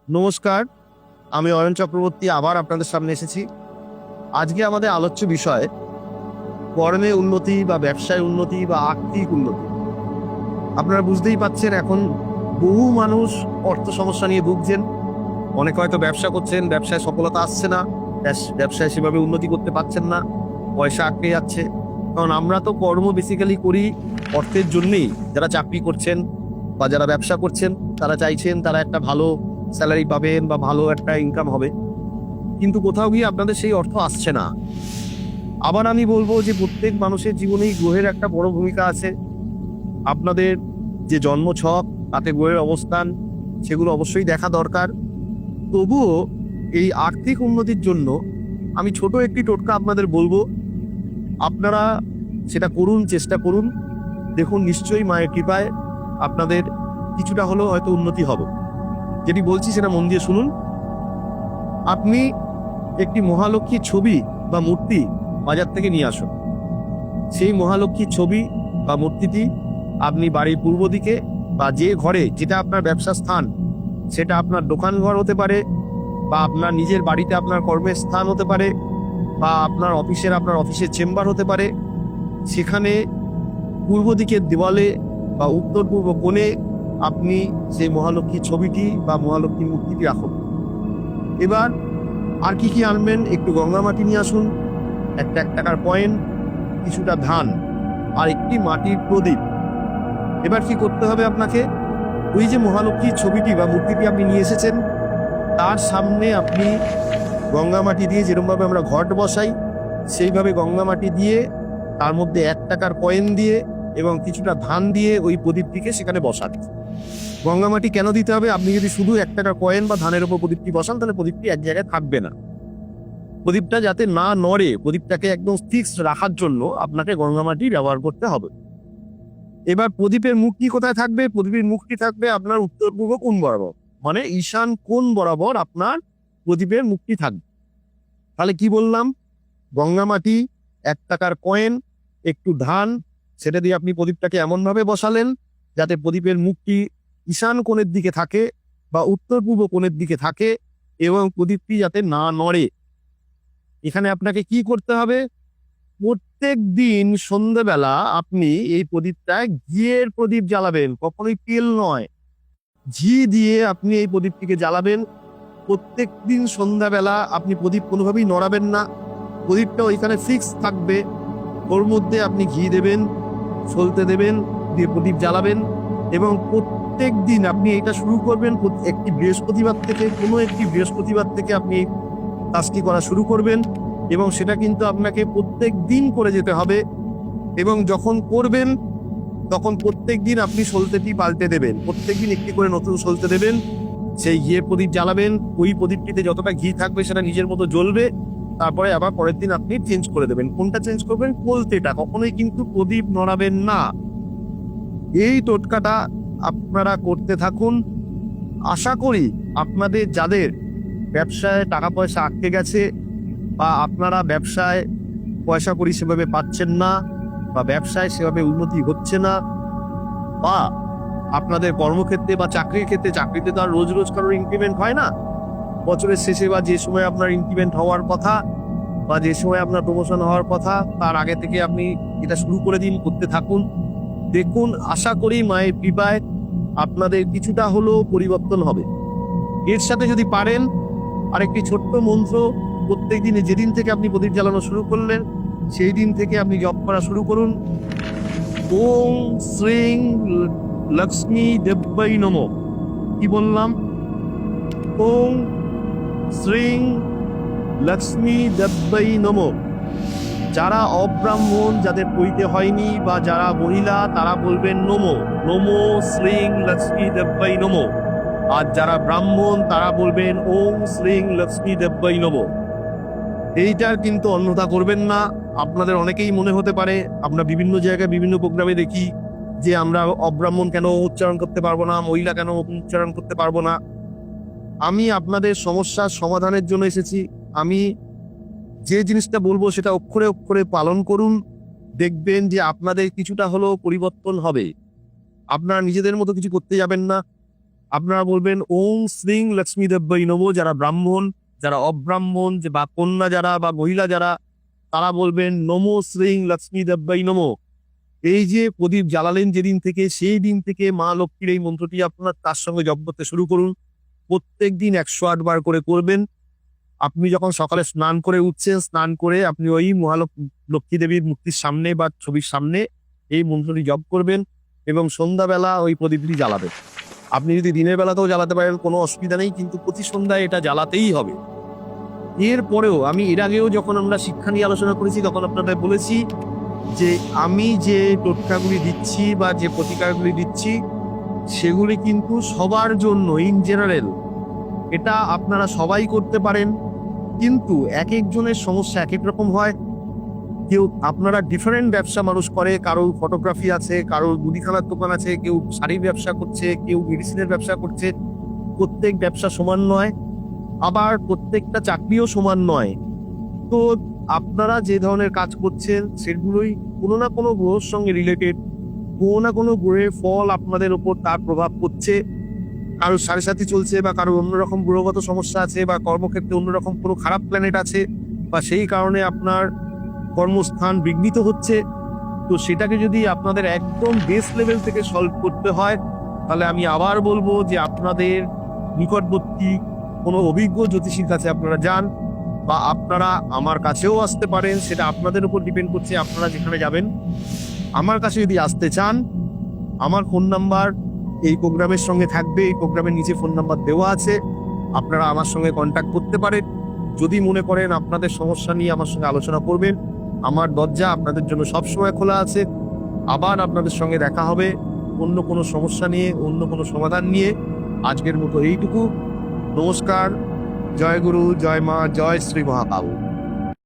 নমস্কার, আমি অয়ন চক্রবর্তী আবার আপনাদের সামনে এসেছি। আজকে আমাদের আলোচ্য বিষয় কর্মে উন্নতি বা ব্যবসায় উন্নতি বা আর্থিক উন্নতি। আপনারা বুঝতেই পাচ্ছেন এখন বহু মানুষ অর্থ সমস্যা নিয়ে ভুগছেন। অনেকে হয়তো ব্যবসা করছেন, ব্যবসায় সফলতা আসছে না, ব্যবসায় সেভাবে উন্নতি করতে পারছেন না, পয়সা আটকে যাচ্ছে। কারণ আমরা তো কর্ম বেসিক্যালি করি অর্থের জন্যেই। যারা চাকরি করছেন বা যারা ব্যবসা করছেন তারা চাইছেন তারা একটা ভালো স্যালারি পাবেন বা ভালো একটা ইনকাম হবে, কিন্তু কোথাও গিয়ে আপনাদের সেই অর্থ আসছে না। আবার আমি বলবো যে প্রত্যেক মানুষের জীবনেই গ্রহের একটা বড় ভূমিকা আছে। আপনাদের যে জন্ম ছক তাতে গ্রহের অবস্থান সেগুলো অবশ্যই দেখা দরকার। তবুও এই আর্থিক উন্নতির জন্য আমি ছোট একটি টোটকা আপনাদের বলবো, আপনারা সেটা করুন, চেষ্টা করুন। দেখুন নিশ্চয়ই মায়ের কৃপায় আপনাদের কিছুটা হলেও হয়তো উন্নতি হবে। যেটি বলছি সেটা মন দিয়ে শুনুন। আপনি একটি মহালক্ষ্মীর ছবি বা মূর্তি বাজার থেকে নিয়ে আসুন। সেই মহালক্ষ্মীর ছবি বা মূর্তিটি আপনি বাড়ির পূর্ব দিকে বা যে ঘরে, যেটা আপনার ব্যবসা স্থান, সেটা আপনার দোকান ঘর হতে পারে বা আপনার নিজের বাড়িতে আপনার কর্মের স্থান হতে পারে বা আপনার অফিসের চেম্বার হতে পারে, সেখানে পূর্ব দিকের দেওয়ালে বা উত্তর পূর্ব কোণে আপনি সেই মহালক্ষ্মীর ছবিটি বা মহালক্ষ্মীর মূর্তিটি রাখুন। এবার আর কি কি আনবেন? একটু গঙ্গা মাটি নিয়ে আসুন, একটা 1 টাকার কয়েন, কিছুটা ধান আর একটি মাটির প্রদীপ। এবার কি করতে হবে আপনাকে? ওই যে মহালক্ষ্মীর ছবিটি বা মূর্তিটি আপনি নিয়ে এসেছেন তার সামনে আপনি গঙ্গা মাটি দিয়ে, যেরকমভাবে আমরা ঘট বসাই সেইভাবে গঙ্গা মাটি দিয়ে, তার মধ্যে 1 টাকার কয়েন দিয়ে এবং কিছুটা ধান দিয়ে ওই প্রদীপটিকে সেখানে বসান। গঙ্গা মাটি কেন দিতে হবে? আপনি যদি শুধু 1 টাকার কয়েন বা ধানের উপর প্রদীপটি বসান তাহলে প্রদীপটি এক জায়গায় থাকবে না। প্রদীপটা যাতে না নড়ে, প্রদীপটাকে একদম ফিক্সড রাখার জন্য আপনাকে গঙ্গা মাটি ব্যবহার করতে হবে। এবার প্রদীপের মুখটি কোথায় থাকবে? প্রদীপের মুখটি থাকবে আপনার উত্তর পূর্ব কোণ বরাবর, মানে ঈশান কোণ বরাবর আপনার প্রদীপের মুখটি থাকবে। তাহলে কি বললাম? গঙ্গা মাটি, 1 টাকার কয়েন, একটু ধান, সেটা দিয়ে আপনি প্রদীপটাকে এমনভাবে বসালেন যাতে প্রদীপের মুখটি ঈশান কোণের দিকে থাকে বা উত্তর পূর্ব কোণের দিকে থাকে এবং প্রদীপটি যাতে না নড়ে। এখানে আপনাকে কি করতে হবে? প্রত্যেক দিন সন্ধ্যেবেলা আপনি এই প্রদীপটায় ঘিয়ের প্রদীপ জ্বালাবেন, কখনোই তেল নয়। ঘি দিয়ে আপনি এই প্রদীপটিকে জ্বালাবেন। প্রত্যেক দিন সন্ধ্যাবেলা আপনি প্রদীপ কোনোভাবেই নড়াবেন না, প্রদীপটা ওইখানে ফিক্স থাকবে। ওর মধ্যে আপনি ঘি দেবেন, সলতে দেবেন, দিয়ে প্রদীপ জ্বালাবেন এবং প্রত্যেক দিন আপনি এটা শুরু করবেন। একটি বৃহস্পতিবার থেকে, কোনো একটি বৃহস্পতিবার থেকে আপনি কাজটি করা শুরু করবেন এবং সেটা কিন্তু আপনাকে প্রত্যেক দিন করে যেতে হবে। এবং যখন করবেন তখন প্রত্যেক দিন আপনি সলতেটি পাল্টে দেবেন, প্রত্যেক দিন একটি করে নতুন সলতে দেবেন, সেই ঘিয়ের প্রদীপ জ্বালাবেন। ওই প্রদীপটিতে যতটা ঘি থাকবে সেটা নিজের মতো জ্বলবে। তারপরে আবার পরের দিন আপনি চেঞ্জ করে দেবেন। কোনটা চেঞ্জ করবেন? কলতেটা। কখনোই কিন্তু প্রদীপ নড়াবেন না। এই টোটকাটা আপনারা করতে থাকুন। আশা করি আপনাদের যাদের ব্যবসায় টাকা পয়সা আটকে গেছে বা আপনারা ব্যবসায় পয়সা কড়ি সেভাবে পাচ্ছেন না বা ব্যবসায় সেভাবে উন্নতি হচ্ছে না, বা আপনাদের কর্মক্ষেত্রে বা চাকরির ক্ষেত্রে, চাকরিতে তো আর রোজ রোজ কারোর ইনক্রিমেন্ট হয় না। বছরের শেষে বা যে সময় আপনার ইনক্রিমেন্ট হওয়ার কথা বা যে সময় আপনার প্রমোশন হওয়ার কথা তার আগে থেকে আপনি এটা শুরু করে দিন, করতে থাকুন। দেখুন, আশা করি মায়ের কৃপায় আপনাদের কিছুটা হলেও পরিবর্তন হবে। এর সাথে যদি পারেন আরেকটি ছোট্ট মন্ত্র প্রত্যেক দিনে, যেদিন থেকে আপনি প্রদীপ জ্বালানো শুরু করলেন সেই দিন থেকে আপনি জপ করা শুরু করুন। ওং শ্রীং লক্ষ্মী দেব্যাই নমঃ। কি বললাম? ওং শ্রীং লক্ষ্মী দেব্যাই নমঃ। যারা অব্রাহ্মণ, যাদের পৈতে হয়নি বা যারা মহিলা, তারা বলবেন নমো নমো শ্রীং লক্ষ্মী দেব্যাই নমঃ। আর যারা ব্রাহ্মণ তারা বলবেন ওং শ্রীং লক্ষ্মী দেব্যাই নমঃ। এইটার কিন্তু অন্যথা করবেন না। আপনাদের অনেকেই মনে হতে পারে, আমরা বিভিন্ন জায়গায় বিভিন্ন প্রোগ্রামে দেখি যে আমরা অব্রাহ্মণ কেন উচ্চারণ করতে পারবো না, মহিলা কেন উচ্চারণ করতে পারবো না। আমি আপনাদের সমস্যার সমাধানের জন্য এসেছি। আমি যে জিনিসটা বলবো সেটা অক্ষরে অক্ষরে পালন করুন, দেখবেন যে আপনাদের কিছুটা হলেও পরিবর্তন হবে। আপনারা নিজেদের মতো কিছু করতে যাবেন না, আপনারা বলবেন ওম শ্রীং লক্ষ্মী দেব্যই নমঃ। যারা ব্রাহ্মণ, যারা অব্রাহ্মণ বা কন্যা যারা বা মহিলা যারা, তারা বলবেন নমো শ্রীং লক্ষ্মী দেব্যই নমঃ। এই যে প্রদীপ জ্বালালেন যেদিন থেকে, সেই দিন থেকে মা লক্ষ্মীর এই মন্ত্রটি আপনার তার সঙ্গে জপ করতে শুরু করুন। প্রত্যেক দিন 108 বার করে করবেন। আপনি যখন সকালে স্নান করে উঠছেন, স্নান করে আপনি ওই লক্ষ্মী দেবীর মূর্তির সামনে বা ছবির সামনে এই মন্ত্রটি জপ করবেন এবং সন্ধ্যাবেলা ওই প্রদীপটি জ্বালাবেন। আপনি যদি দিনের বেলাতেও জ্বালাতে পারেন, কোনো অসুবিধা নেই, কিন্তু প্রতি সন্ধ্যায় এটা জ্বালাতেই হবে। এরপরেও আমি এর আগেও যখন আমরা শিক্ষা নিয়ে আলোচনা করেছি, তখন আপনাদের বলেছি যে আমি যে টোটকাগুলি দিচ্ছি বা যে প্রতিকারগুলি দিচ্ছি, সেগুলি কিন্তু সবার জন্য, ইন জেনারেল। এটা আপনারা সবাই করতে পারেন, কিন্তু এক একজনের সমস্যা এক এক রকম হয়। কেউ, আপনারা ডিফারেন্ট ব্যবসা মানুষ করে, কারোর ফটোগ্রাফি আছে, কারোর মুদিখানার দোকান আছে, কেউ শাড়ির ব্যবসা করছে, কেউ মেডিসিনের ব্যবসা করছে। প্রত্যেক ব্যবসা সমান নয়, আবার প্রত্যেকটা চাকরিও সমান নয়। তো আপনারা যে ধরনের কাজ করছেন সেগুলোই কোনো না কোনো গ্রহের সঙ্গে রিলেটেড। কোনো না কোনো গ্রহের ফল আপনাদের উপর তার প্রভাব পড়ছে। কারোর সাড়ে সাথী চলছে, বা কারোর অন্যরকম গ্রহগত সমস্যা আছে, বা কর্মক্ষেত্রে অন্যরকম কোনো খারাপ প্ল্যানেট আছে, বা সেই কারণে আপনার কর্মস্থান বিঘ্নিত হচ্ছে। তো সেটাকে যদি আপনাদের একদম বেস লেভেল থেকে সলভ করতে হয়, তাহলে আমি আবার বলবো যে আপনাদের নিকটবর্তী কোনো অভিজ্ঞ জ্যোতিষীর কাছে আপনারা যান, বা আপনারা আমার কাছেও আসতে পারেন। সেটা আপনাদের উপর ডিপেন্ড করছে আপনারা যেখানে যাবেন। আমার কাছে যদি আসতে চান, আমার ফোন নাম্বার এই প্রোগ্রামের সঙ্গে থাকবে, এই প্রোগ্রামের নিচে ফোন নাম্বার দেওয়া আছে। আপনারা আমার সঙ্গে কন্ট্যাক্ট করতে পারেন। যদি মনে করেন আপনাদের সমস্যা নিয়ে আমার সঙ্গে আলোচনা করবেন, আমার দরজা আপনাদের জন্য সবসময় খোলা আছে। আবার আপনাদের সঙ্গে দেখা হবে অন্য কোনো সমস্যা নিয়ে, অন্য কোনো সমাধান নিয়ে। আজকের মতো এইটুকু। নমস্কার। জয় গুরু, জয় মা, জয় শ্রী মহাকাল।